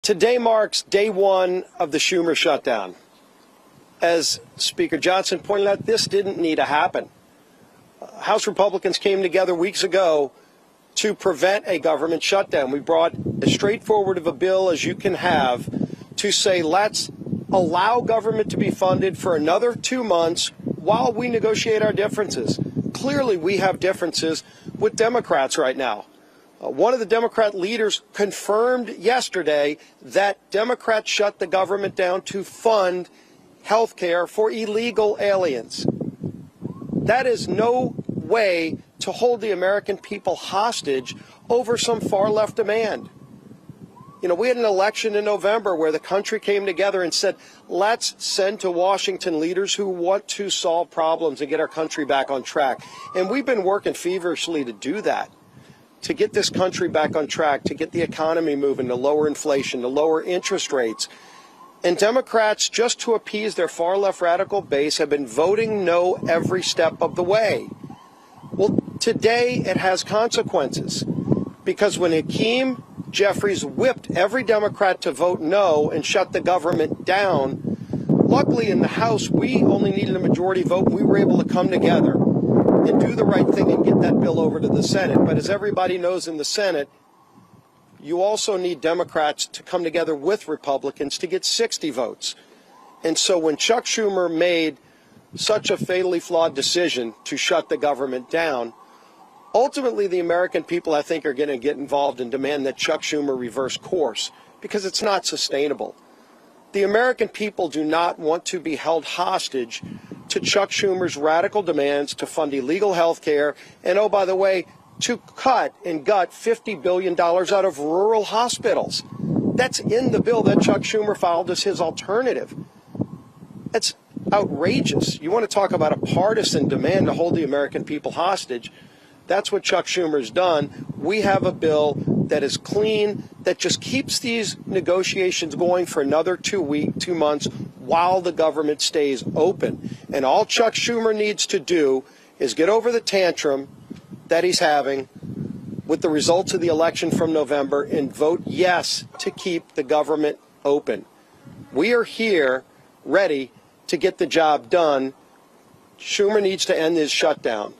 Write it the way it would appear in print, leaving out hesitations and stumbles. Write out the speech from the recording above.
Today marks day one of the Schumer shutdown. As Speaker Johnson pointed out, this didn't need to happen. House Republicans came together weeks ago to prevent a government shutdown. We brought as straightforward of a bill as you can have to say, let's allow government to be funded for another 2 months while we negotiate our differences. Clearly, we have differences with Democrats right now. One of the Democrat leaders confirmed yesterday that Democrats shut the government down to fund health care for illegal aliens. That is no way to hold the American people hostage over some far-left demand. You know, we had an election in November where the country came together and said, let's send to Washington leaders who want to solve problems and get our country back on track. And we've been working feverishly to do that, to get this country back on track, to get the economy moving, to lower inflation, to lower interest rates. And Democrats, just to appease their far-left radical base, have been voting no every step of the way. Well, today it has consequences, because when Hakeem Jeffries whipped every Democrat to vote no and shut the government down, luckily in the House we only needed a majority vote. We were able to come together and do the right thing and get that bill over to the Senate. But as everybody knows in the Senate, you also need Democrats to come together with Republicans to get 60 votes. And so when Chuck Schumer made such a fatally flawed decision to shut the government down, ultimately the American people, I think, are going to get involved and demand that Chuck Schumer reverse course, because it's not sustainable. The American people do not want to be held hostage to Chuck Schumer's radical demands to fund illegal health care and, oh, by the way, to cut and gut $50 billion out of rural hospitals. That's in the bill that Chuck Schumer filed as his alternative. That's outrageous. You want to talk about a partisan demand to hold the American people hostage? That's what Chuck Schumer's done. We have a bill that is clean, that just keeps these negotiations going for another 2 months while the government stays open. And all Chuck Schumer needs to do is get over the tantrum that he's having with the results of the election from November and vote yes to keep the government open. We are here ready to get the job done. Schumer needs to end his shutdown.